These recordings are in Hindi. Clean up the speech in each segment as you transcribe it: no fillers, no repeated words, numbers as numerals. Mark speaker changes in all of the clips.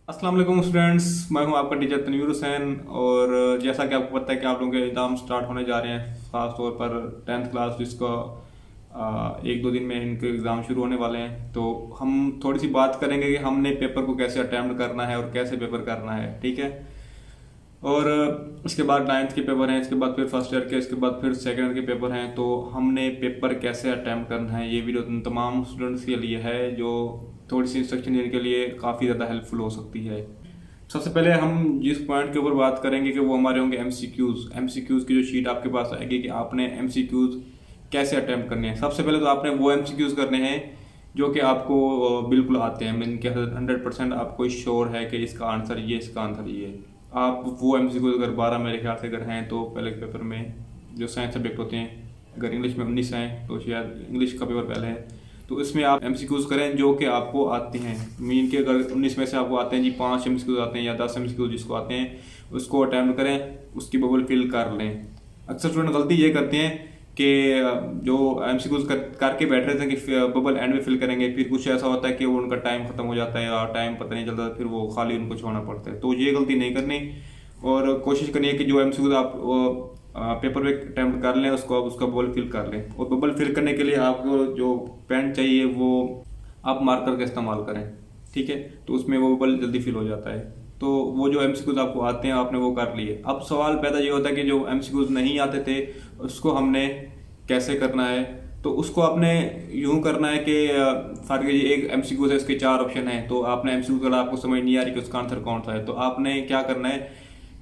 Speaker 1: अस्सलाम वालेकुम स्टूडेंट्स, मैं हूं आपका टीचर तनवीर हुसैन। और जैसा कि आपको पता है कि आप लोगों के एग्ज़ाम स्टार्ट होने जा रहे हैं, ख़ास तौर पर 10th क्लास जिसका एक दो दिन में इनके एग्ज़ाम शुरू होने वाले हैं। तो हम थोड़ी सी बात करेंगे कि हमने पेपर को कैसे अटैम्प्ट करना है और कैसे पेपर करना है, ठीक है। और इसके बाद 9th के पेपर हैं, इसके बाद फिर फर्स्ट ईयर के, इसके बाद फिर सेकेंड ईयर के पेपर हैं। तो हमने पेपर कैसे अटैम्प्ट करना है, ये वीडियो उन तमाम स्टूडेंट्स के लिए है जो थोड़ी सी इंस्ट्रक्शन देने के लिए काफ़ी ज़्यादा हेल्पफुल हो सकती है। सबसे पहले हम जिस पॉइंट के ऊपर बात करेंगे कि वो हमारे होंगे एमसीक्यूज़ की जो शीट आपके पास आएगी कि आपने एमसीक्यूज़ कैसे अटैम्प्ट करने हैं। सबसे पहले तो आपने वो एमसीक्यूज़ करने हैं जो कि आपको बिल्कुल आते हैं, मीन के 100% आपको श्योर है कि इसका आंसर ये, इसका आंसर ये। आप वो एमसीक्यूज़ अगर 12 मेरे ख्याल से अगर हैं तो पहले के पेपर में जो साइंस सब्जेक्ट होते हैं, अगर इंग्लिश में 19 हैं तो शायद इंग्लिश का पेपर पहले है, तो इसमें आप एमसीक्यूज़ करें जो कि आपको आते हैं। मीन के अगर 19 में से आपको आते हैं जी 5 एमसीक्यूज़ आते हैं या 10 एमसीक्यूज़ जिसको आते हैं उसको अटैम्प्ट करें, उसकी बबल फिल कर लें। अक्सर स्टूडेंट गलती ये करते हैं कि जो एमसीक्यूज़ करके बैठ रहे थे कि बबल एंड में फिल करेंगे, फिर कुछ ऐसा होता है कि वो उनका टाइम खत्म हो जाता है या टाइम पता नहीं चलता, फिर वो खाली उनको छोड़ना पड़ता है। तो ये गलती नहीं करनी और कोशिश करनी है कि जो एमसीक्यूज़ आप पेपर पे अटैम्प्ट कर लें उसको आप उसका बबल फिल कर लें। और बबल फिल करने के लिए आपको जो पेन चाहिए वो आप मार्कर का इस्तेमाल करें, ठीक है। तो उसमें वो बबल जल्दी फिल हो जाता है। तो वो जो एमसीक्यूज आपको आते हैं आपने वो कर लिए। अब सवाल पैदा ये होता है कि जो एमसीक्यूज नहीं आते थे उसको हमने कैसे करना है। तो उसको आपने यूं करना है कि फर्क ये एक एमसीक्यूज है, इसके 4 ऑप्शन हैं। तो आपने एमसीक्यू अगर आपको समझ नहीं आ रही कि उसका आंसर कौन सा है तो आपने क्या करना है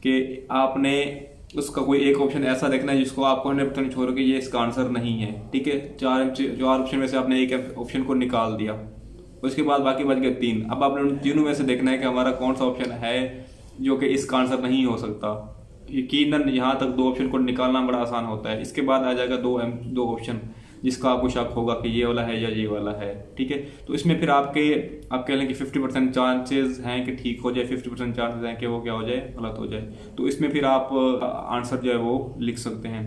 Speaker 1: कि आपने उसका कोई एक ऑप्शन ऐसा देखना है जिसको आपको 100% छोड़ के ये इसका आंसर नहीं है, ठीक है। चार ऑप्शन में से आपने एक ऑप्शन को निकाल दिया, उसके बाद बाकी बच गए 3। अब आपने उन तीनों में से देखना है कि हमारा कौन सा ऑप्शन है जो कि इसका आंसर नहीं हो सकता। यकीनन यहाँ तक 2 ऑप्शन को निकालना बड़ा आसान होता है। इसके बाद आ जाएगा दो ऑप्शन जिसका आपको शक होगा कि ये वाला है या ये वाला है, ठीक है। तो इसमें फिर आप कह लें कि 50% चांसेस हैं कि ठीक हो जाए, 50% चांसेस हैं कि वो क्या हो जाए, गलत हो जाए। तो इसमें फिर आप आंसर जो है वो लिख सकते हैं।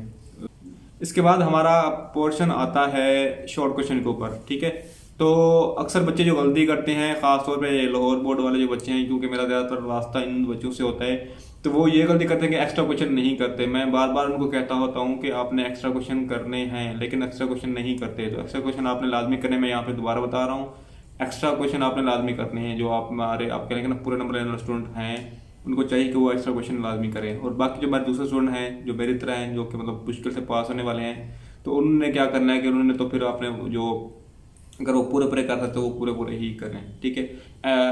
Speaker 1: इसके बाद हमारा पोर्शन आता है शॉर्ट क्वेश्चन के ऊपर, ठीक है। तो अक्सर बच्चे जो गलती करते हैं, खास तौर पे लाहौर बोर्ड वाले जो बच्चे हैं, क्योंकि मेरा ज़्यादातर रास्ता इन बच्चों से होता है, तो वो ये गलती करते हैं कि एक्स्ट्रा क्वेश्चन नहीं करते। मैं बार बार उनको कहता होता हूँ कि आपने एक्स्ट्रा क्वेश्चन करने हैं, लेकिन एक्स्ट्रा क्वेश्चन नहीं करते। तो एक्स्ट्रा क्वेश्चन आपने लाजमी करने, मैं यहाँ पे दोबारा बता रहा हूँ, एक्स्ट्रा क्वेश्चन आपने लाजमी करने हैं। जो आप कहेंगे ना पूरे नंबर लेने वाले स्टूडेंट हैं उनको चाहिए कि वो एक्स्ट्रा क्वेश्चन लाजमी करें। और बाकी जो हमारे दूसरे स्टूडेंट हैं जो मेरी तरह हैं, जो कि मतलब मुश्किल से पास होने वाले हैं, तो उन्होंने क्या करना है कि उन्होंने तो फिर आपने जो अगर वो पूरे पूरे कर सकते हो वो पूरे पूरे ही करें, ठीक है।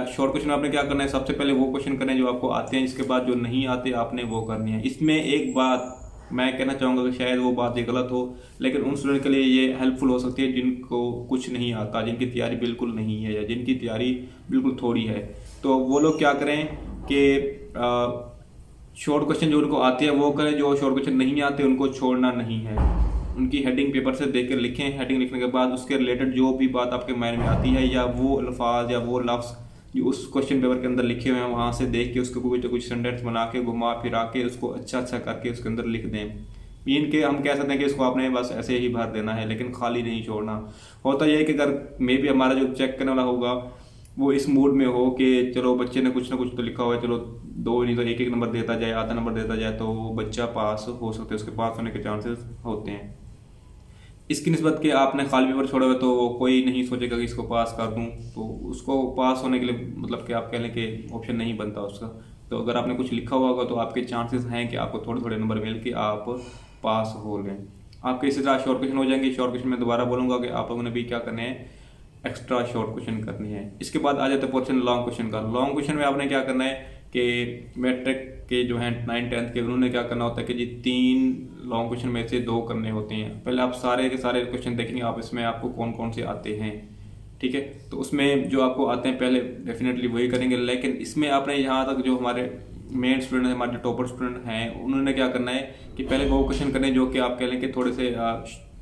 Speaker 1: शॉर्ट क्वेश्चन आपने क्या करना है, सबसे पहले वो क्वेश्चन करने जो आपको आते हैं, इसके बाद जो नहीं आते आपने वो करनी है। इसमें एक बात मैं कहना चाहूँगा कि शायद वो बात ये गलत हो, लेकिन उन स्टूडेंट के लिए ये हेल्पफुल हो सकती है जिनको कुछ नहीं आता, जिनकी तैयारी बिल्कुल नहीं है या जिनकी तैयारी बिल्कुल थोड़ी है। तो वो लोग क्या करें कि शॉर्ट क्वेश्चन जो उनको आते हैं वो करें, जो शॉर्ट क्वेश्चन नहीं आते उनको छोड़ना नहीं है। उनकी हेडिंग पेपर से देख कर लिखें। हेडिंग लिखने के बाद उसके रिलेटेड जो भी बात आपके माइंड में आती है या वो अल्फाज या वो लफ्ज़ जो उस क्वेश्चन पेपर के अंदर लिखे हुए हैं वहाँ से देख के उसके कुछ कुछ सेंटेंस बना के घुमा फिरा के उसको अच्छा अच्छा करके उसके अंदर लिख दें। मीन के हम कह सकते हैं कि इसको आपने बस ऐसे ही भर देना है, लेकिन खाली नहीं छोड़ना। होता यह है कि अगर मे भी हमारा जो चेक करने वाला होगा वो इस मूड में हो कि चलो बच्चे ने कुछ ना कुछ तो लिखा हुआ है, चलो 2 नहीं तो एक नंबर देता जाए, आधा नंबर देता जाए, तो बच्चा पास हो सकते हैं, उसके पास होने के चांसेस होते हैं। इसकी निस्बत के आपने खाली पेपर छोड़ा हुआ तो कोई नहीं सोचेगा कि इसको पास कर दूं, तो उसको पास होने के लिए मतलब कि आप कह लें कि ऑप्शन नहीं बनता उसका। तो अगर आपने कुछ लिखा हुआ होगा तो आपके चांसेस हैं कि आपको थोड़े थोड़े नंबर मिल के आप पास हो लें। आपके इसी तरह शॉर्ट क्वेश्चन हो जाएंगे। शॉर्ट क्वेश्चन में दोबारा बोलूँगा कि आप लोगों ने भी क्या करने हैं, एक्स्ट्रा शॉर्ट क्वेश्चन करनी है। इसके बाद आ जाता है पोर्शन लॉन्ग क्वेश्चन का। लॉन्ग क्वेश्चन में आपने क्या करना है कि मैट्रिक के जो हैं 9th-10th के, उन्होंने क्या करना होता है कि जी 3 लॉन्ग क्वेश्चन में से 2 करने होते हैं। पहले आप सारे के सारे क्वेश्चन देखेंगे आप इसमें आपको कौन कौन से आते हैं, ठीक है। तो उसमें जो आपको आते हैं पहले डेफिनेटली वही करेंगे, लेकिन इसमें आपने यहाँ तक जो हमारे मेन स्टूडेंट हैं, हमारे जो टॉपर स्टूडेंट हैं, उन्होंने क्या करना है कि पहले वो क्वेश्चन करने जो कि आप कह लें कि थोड़े से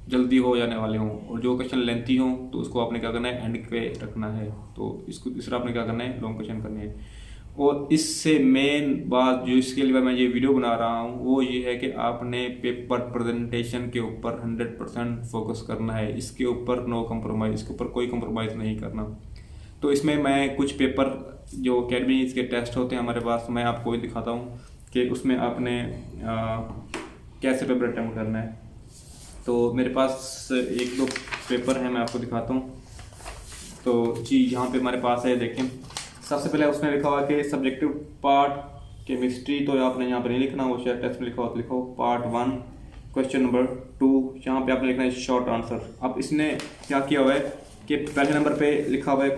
Speaker 1: जल्दी हो जाने वाले हों, और जो क्वेश्चन लेंथी हों तो उसको आपने क्या करना है, एंड पे रखना है। तो इसको इस तरह आपने क्या करना है, लॉन्ग क्वेश्चन करने हैं। और इससे मेन बात जो इसके लिए मैं ये वीडियो बना रहा हूँ वो ये है कि आपने पेपर प्रेजेंटेशन के ऊपर 100% फोकस करना है। इसके ऊपर नो कंप्रोमाइज़, इसके ऊपर कोई कंप्रोमाइज़ नहीं करना। तो इसमें मैं कुछ पेपर जो अकेडमी के टेस्ट होते हैं हमारे पास, मैं आपको भी दिखाता हूँ कि उसमें आपने कैसे पेपर अटैम्प्ट करना है। तो मेरे पास एक दो पेपर हैं, मैं आपको दिखाता हूँ। तो जी यहाँ पे हमारे पास है, देखें सबसे पहले उसमें लिखा हुआ कि सब्जेक्टिव पार्ट केमिस्ट्री, तो आपने यहाँ पर नहीं लिखना, वो शायद टेस्ट में लिखा हो तो लिखो पार्ट 1 क्वेश्चन नंबर 2, यहाँ पे आपने लिखना है शॉर्ट आंसर। अब इसने क्या किया हुआ है कि पहले नंबर पे लिखा हुआ है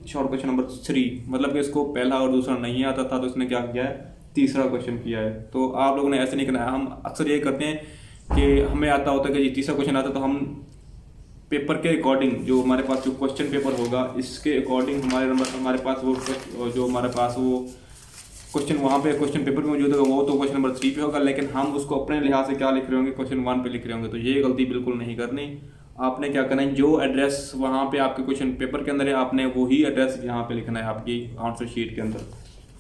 Speaker 1: शॉर्ट क्वेश्चन नंबर 3, मतलब कि इसको पहला और दूसरा नहीं आता था, तो इसने क्या किया है तीसरा क्वेश्चन किया है। तो आप लोगों ने ऐसे नहीं करना है। हम अक्सर ये करते हैं कि हमें आता होता है कि जी तीसरा क्वेश्चन आता है, तो हम पेपर के अकॉर्डिंग जो हमारे पास जो क्वेश्चन पेपर होगा इसके अकॉर्डिंग हमारे पास वो जो हमारे पास वो क्वेश्चन वहाँ पे क्वेश्चन पेपर में मौजूद होगा वो तो क्वेश्चन नंबर 3 पे होगा, लेकिन हम उसको अपने लिहाज से क्या लिख रहे होंगे क्वेश्चन 1 पे लिख रहे होंगे। तो ये गलती बिल्कुल नहीं करनी। आपने क्या करना है, जो एड्रेस वहाँ पे आपके क्वेश्चन पेपर के अंदर है आपने वही एड्रेस यहाँ पे लिखना है आपकी आंसर शीट के अंदर।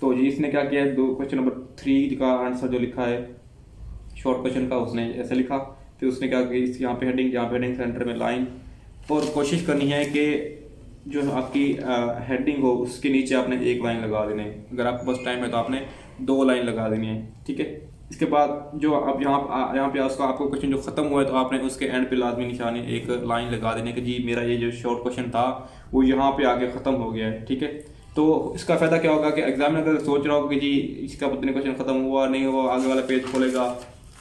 Speaker 1: तो जी इसने क्या किया है, क्वेश्चन नंबर 3 का आंसर जो लिखा है शॉर्ट क्वेश्चन का उसने ऐसे लिखा, फिर उसने क्या किया यहाँ पे हेडिंग सेंटर में लाइन, और कोशिश करनी है कि जो आपकी हेडिंग हो उसके नीचे आपने एक लाइन लगा देनी है। अगर आपके पास टाइम है तो आपने 2 लाइन लगा देनी है, ठीक है। इसके बाद जो अब यहाँ पे उसका आपको क्वेश्चन जो खत्म हुआ है तो आपने उसके एंड पे लाजमी निशानी एक लाइन लगा देनी है कि जी मेरा ये जो शॉर्ट क्वेश्चन था वो यहाँ पे आके ख़त्म हो गया है, ठीक है। तो इसका फ़ायदा क्या होगा कि एग्जामिनर अगर सोच रहा होगा कि जी इसका पता नहीं क्वेश्चन खत्म हुआ नहीं हुआ, आगे वाला पेज खोलेगा,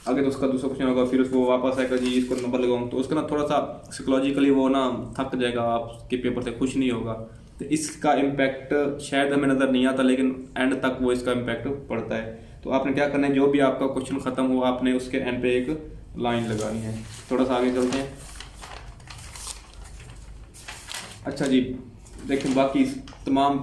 Speaker 1: आगे तो उसका दूसरा क्वेश्चन होगा, फिर उसको वापस आएगा जी इसको नंबर लगाऊँ, तो उसका ना थोड़ा सा साइकोलॉजिकली वो ना थक जाएगा, आपके पेपर से खुश नहीं होगा। तो इसका इम्पैक्ट शायद हमें नज़र नहीं आता, लेकिन एंड तक वो इसका इम्पैक्ट पड़ता है। तो आपने क्या करना है, जो भी आपका क्वेश्चन ख़त्म हुआ आपने उसके एंड पे एक लाइन लगानी है। थोड़ा सा आगे चलते हैं। अच्छा जी देखिए बाकी तमाम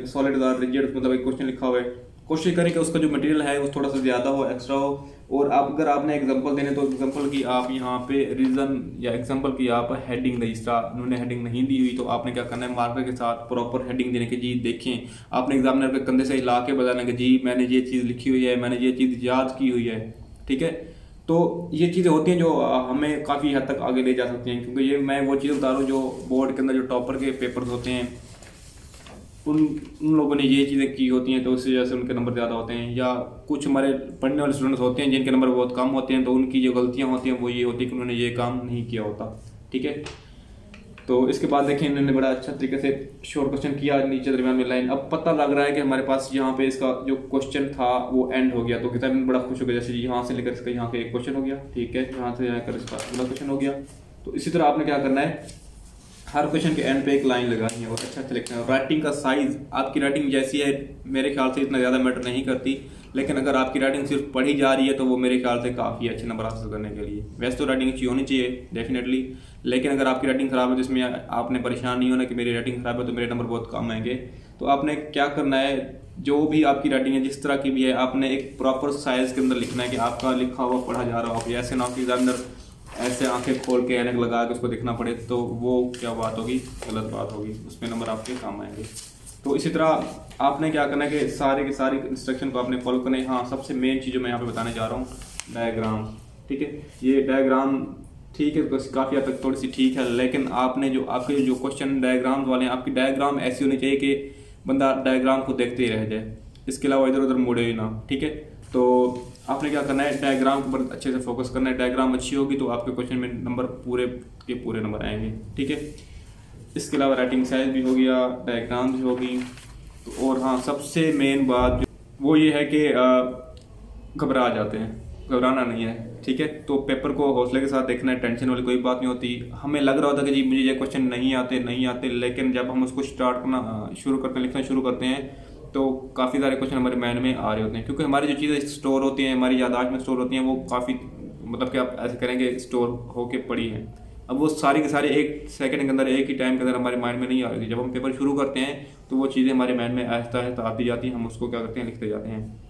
Speaker 1: सॉलिड रिजिड मतलब एक क्वेश्चन लिखा हुआ है, कोशिश करें कि उसका जो मटेरियल है वो थोड़ा सा ज़्यादा हो, एक्स्ट्रा हो। और आप अगर आपने एग्जांपल देने तो एग्जांपल की आप यहाँ पे रीज़न या एग्जांपल की आप हेडिंग रजिस्ट्रा, उन्होंने हेडिंग नहीं दी हुई तो आपने क्या करना है मार्कर के साथ प्रॉपर हेडिंग देने की। जी देखें आपने एग्जामिनर के कंधे से हिला के बताना कि जी मैंने ये चीज़ लिखी हुई है, मैंने ये चीज़ याद की हुई है, ठीक है। तो ये चीज़ें होती हैं जो हमें काफ़ी हद तक आगे ले जा सकती हैं, क्योंकि ये मैं वो चीज़ बता रहा हूँ जो बोर्ड के अंदर जो टॉपर के पेपर्स होते हैं उन लोगों ने ये चीज़ें की होती हैं तो उसकी वजह से उनके नंबर ज़्यादा होते हैं। या कुछ हमारे पढ़ने वाले स्टूडेंट्स होते हैं जिनके नंबर बहुत कम होते हैं, तो उनकी जो गलतियाँ होती हैं वो ये होती है कि उन्होंने ये काम नहीं किया होता, ठीक है। तो इसके बाद देखें इन्होंने बड़ा अच्छा तरीके से शॉर्ट क्वेश्चन किया, नीचे दरमियान में लाइन। अब पता लग रहा है कि हमारे पास यहाँ पे इसका जो क्वेश्चन था वो एंड हो गया, तो किताब में बड़ा खुश हो गया, जैसे यहाँ से लेकर इसका यहाँ पे एक क्वेश्चन हो गया, ठीक है, यहाँ से लेकर इसका अगला क्वेश्चन हो गया। तो इसी तरह आपने क्या करना है, हर क्वेश्चन के एंड पे एक लाइन लगानी है और अच्छा अच्छा लिखना है। राइटिंग का साइज, आपकी राइटिंग जैसी है मेरे ख्याल से इतना ज़्यादा मैटर नहीं करती, लेकिन अगर आपकी राइटिंग सिर्फ पढ़ी जा रही है तो वो मेरे ख्याल से काफ़ी अच्छे नंबर हासिल करने के लिए। वैसे तो राइटिंग अच्छी होनी चाहिए डेफिनेटली, लेकिन अगर आपकी राइटिंग ख़राब है जिसमें आपने परेशान नहीं होना कि मेरी राइटिंग ख़राब है तो मेरे नंबर बहुत कम आएंगे। तो आपने क्या करना है, जो भी आपकी राइटिंग है जिस तरह की भी है आपने एक प्रॉपर साइज़ के अंदर लिखना है कि आपका लिखा हुआ पढ़ा जा रहा हो। ऐसे ना कि एग्जामिनर ऐसे आंखें खोल के ऐनक लगा के उसको देखना पड़े, तो वो क्या बात होगी, गलत बात होगी, उसमें नंबर आपके काम आएंगे। तो इसी तरह आपने क्या करना है कि सारे के सारी इंस्ट्रक्शन को आपने फॉलो करना है। हाँ सबसे मेन चीज़ जो मैं यहाँ पे बताने जा रहा हूँ डायग्राम, ठीक है। ये डायग्राम ठीक है काफ़ी हद तक थोड़ी सी ठीक है, लेकिन आपने जो आपके जो क्वेश्चन डायग्राम वाले हैं आपकी डायग्राम ऐसी होनी चाहिए कि बंदा डायग्राम को देखते ही रह जाए, इसके अलावा इधर उधर मुड़े ही ना, ठीक है। तो आपने क्या करना है, डायग्राम के ऊपर अच्छे से फोकस करना है। डायग्राम अच्छी होगी तो आपके क्वेश्चन में नंबर पूरे के पूरे नंबर आएंगे, ठीक है। इसके अलावा राइटिंग साइज भी हो गया, डायग्राम भी होगी। तो और हाँ सबसे मेन बात वो ये है कि घबरा जाते हैं, घबराना नहीं है, ठीक है। तो पेपर को हौसले के साथ देखना है, टेंशन वाली कोई बात नहीं होती। हमें लग रहा होता कि जी मुझे ये क्वेश्चन नहीं आते, लेकिन जब हम उसको स्टार्ट करना शुरू करते हैं, लिखना शुरू करते हैं तो काफ़ी सारे क्वेश्चन हमारे माइंड में आ रहे होते हैं, क्योंकि हमारी जो चीज़ें स्टोर होती हैं हमारी याददाश्त में स्टोर होती हैं वो काफ़ी मतलब कि आप ऐसे करेंगे स्टोर होके पड़ी हैं। अब वो सारी के सारे एक सेकंड के अंदर एक ही टाइम के अंदर हमारे माइंड में नहीं आ रही थी। जब हम पेपर शुरू करते हैं तो वो चीज़ें हमारे माइंड में आहिस्ता आहिस्ता आती जाती हैं, हम उसको क्या करते हैं लिखते जाते हैं।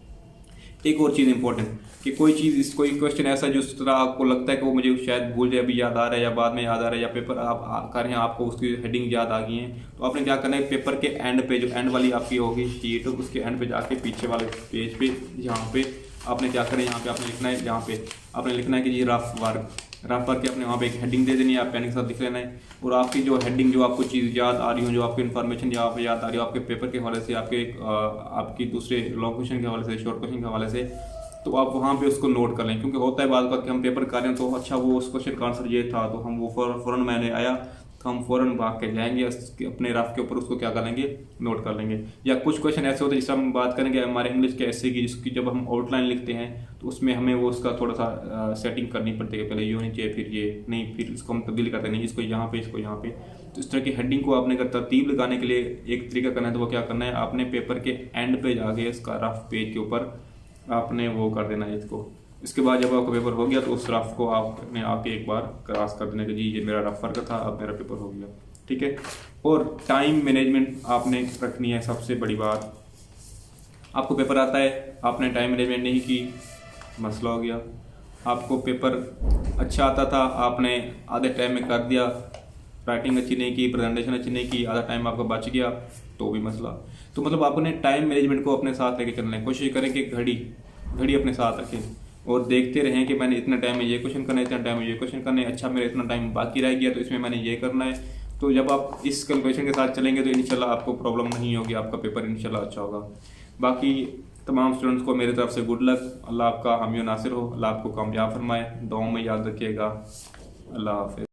Speaker 1: एक और चीज़ इंपॉर्टेंट कि कोई क्वेश्चन ऐसा जो इस तरह आपको लगता है कि वो मुझे शायद भूल जाए, अभी याद आ रहा है या बाद में याद आ रहा है या पेपर आप कर रहे हैं आपको उसकी हेडिंग याद आ गई है, तो आपने क्या करना है पेपर के एंड पे जो एंड वाली आपकी होगी शीट उसके एंड पे जाके पीछे वाले पेज पे यहाँ पे आपने क्या करें, यहाँ पे आपने लिखना है, यहाँ पे आपने लिखना है कि ये रफ वर्क, रफ करके अपने वहाँ पे एक हेडिंग दे देनी है, आप पेन के साथ लिख लेना है। और आपकी जो हेडिंग, जो आपको चीज़ याद आ रही हो, जो आपकी इन्फॉर्मेशन जो आप याद आ रही हो आपके पेपर के हवाले से, आपकी दूसरे लॉन्ग क्वेश्चन के हवाले से, शॉर्ट क्वेश्चन के हवाले से, तो आप वहाँ पे उसको नोट कर लें। क्योंकि होता है बात बात कि हम पेपर कर रहे हैं तो अच्छा वो उस क्वेश्चन का आंसर ये था, तो हम वो फ़ौरन मैंने आया तो हम फ़ौरन भाग के जाएंगे अपने रफ के ऊपर उसको क्या कर लेंगे, नोट कर लेंगे। या कुछ क्वेश्चन ऐसे होते हैं जिससे हम बात करेंगे हमारे इंग्लिश के ऐसे की, जिसकी जब हम आउटलाइन लिखते हैं तो उसमें हमें वो उसका थोड़ा सा सेटिंग करनी पड़ती है, पहले ये होनी चाहिए, फिर ये नहीं, फिर इसको हम तब्दील करते नहीं, इसको यहाँ पे, इसको यहाँ पे। तो इस तरह की हेडिंग को आपने अगर तरतीब लगाने के लिए एक तरीका करना है तो वो क्या करना है, आपने पेपर के एंड पे जाके इसका रफ पेज के ऊपर आपने वो कर देना है इसको। इसके बाद जब आपका पेपर हो गया तो उस रफ को आपने आके एक बार क्रॉस कर देना कि जी ये मेरा रफ वर्क था, अब मेरा पेपर हो गया, ठीक है। और टाइम मैनेजमेंट आपने रखनी है, सबसे बड़ी बात। आपको पेपर आता है, आपने टाइम मैनेजमेंट नहीं की, मसला हो गया। आपको पेपर अच्छा आता था, आपने आधे टाइम में कर दिया, राइटिंग अच्छी नहीं की, प्रेजेंटेशन अच्छी नहीं की, आधा टाइम आपका बच गया, तो भी मसला। तो मतलब आपने टाइम मैनेजमेंट को अपने साथ लेके चलना है। कोशिश करें कि घड़ी अपने साथ रखें और देखते रहें कि मैंने इतना टाइम में ये क्वेश्चन करना है, इतना टाइम में ये क्वेश्चन करना है, अच्छा मेरा इतना टाइम बाकी रह गया तो इसमें मैंने ये करना है। तो जब आप इस कैलकुलेशन के साथ चलेंगे तो इंशाल्लाह आपको प्रॉब्लम नहीं होगी, आपका पेपर इंशाल्लाह अच्छा होगा। बाकी तमाम स्टूडेंट्स को मेरी तरफ से गुड लक, अल्लाह आपका हामी नासिर हो, अल्लाह आपको कामयाब फरमाए, दुआओं में याद रखिएगा। अल्लाह हाफिज़।